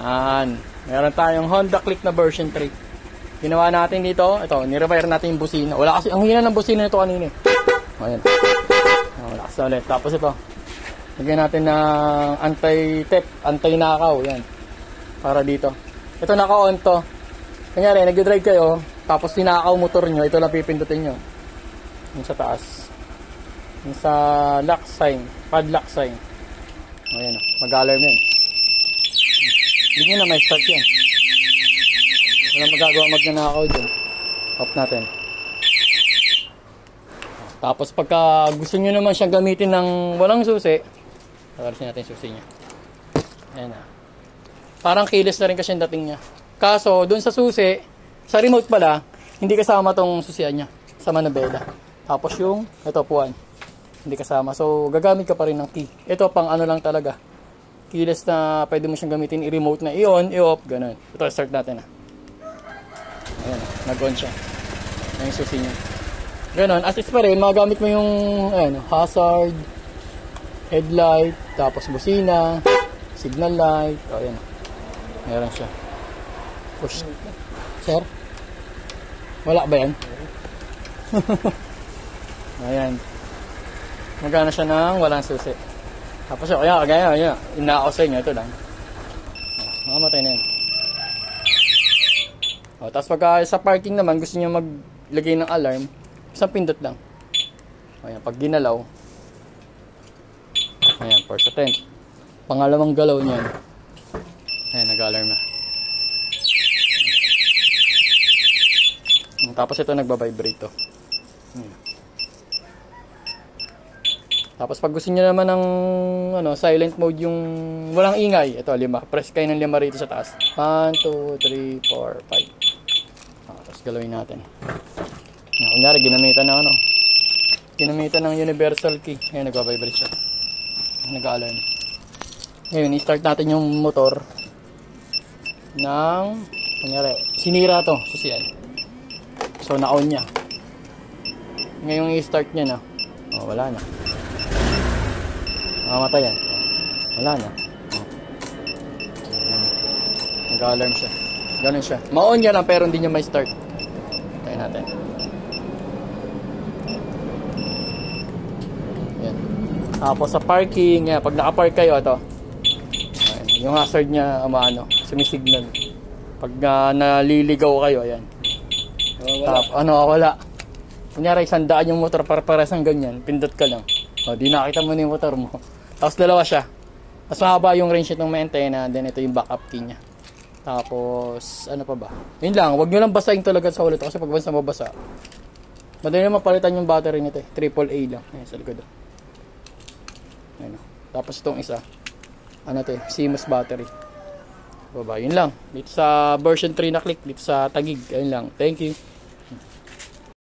Yan. Meron tayong Honda Click na version 3. Ginawa natin dito, ito, ni-repair natin yung busina. Wala kasi, ang hina ng busina nito kanina eh. Ayan. Wala kasi ulit. Tapos ito, lagyan natin ng anti-theft, anti-nakaw. Yan. Para dito. Ito naka-on to. Kanyari, nag-drive kayo, tapos tinakaw motor nyo, ito lang pipindutin nyo. Yung sa taas. Yung sa lock sign, padlock sign. Ayan o, mag-alarm yan. Hindi nyo na may start yan. Walang magagawa magnanakaw dyan. Off natin. Tapos pagka gusto nyo naman siyang gamitin ng walang susi, tagalisin natin yung susi niya. Ayan na. Parang keyless na rin kasi yung dating niya. Kaso, dun sa susi, sa remote pala, hindi kasama tong susian niya. Sa manabela. Tapos yung, ito puwan. Hindi kasama. So, gagamit ka pa rin ng key. Ito pang ano lang talaga. Keyless na pwede mo siyang gamitin. I-remote na i-on, i-off, ganun. Ito, start natin na. Ayan, nag-on siya. Ayan yung susi niya. Ganun, as is pa rin, magamit mo yung ayan, hazard, headlight, tapos busina, signal light. O, ayan. Meron siya. Push. Sir? Wala ba yan? Ayan. Magana siya ng walang susi. Tapos yun, kaya, inakaw sa inyo, ito lang. Makamatay na yan. O, tapos pagka sa parking naman, gusto niyo maglagay ng alarm, isang pindot lang. Ayan, pag ginalaw, ayan, first attempt. Pangalawang galaw niyan. Ayan, nag-alarm na. Tapos ito nagbabibrate to. Tapos pag gusto niyo naman ng ano, silent mode yung walang ingay, ito 5. Press kayo ng 5 rito sa taas. 1, 2, 3, 4, 5. Tapos galawin natin. Kunyari ginamitan ng ano. Ginamitan ng universal key. Ngayon nagbabibrate siya. Nag-alarm. Ngayon i-start natin yung motor ng kunyari sinira to, susian. So na-on niya. Ngayon i-start niya na. Oh, wala na. Mamatay yan. Wala na. Nag-alarm siya. Ganun siya. Ma-on niya lang pero hindi niya may start. Tayo natin. Yan. Tapos sa parking, yan, pag naka-park kayo, ito. Ayan, yung hazard niya, sumisignal. Pag naliligaw kayo, ayan. Wala. Kunyari, 100 yung motor para ng ganyan. Pindot ka lang. O, di nakita mo na yung motor mo. Tapos dalawa siya. Tapos mahaba yung range itong may antena. Then ito yung backup key niya. Tapos, ano pa ba? Yun lang, wag nyo lang basahin talaga sa ulit. Kasi pag basta mabasa, madali na mapalitan yung battery nito eh. AAA lang. Ayan, sa likod. Ayan. Tapos itong isa, ano to eh, CMOS battery. Baba, yun lang. Dito sa version 3 na click, dito sa Taguig. Ayun lang. Thank you.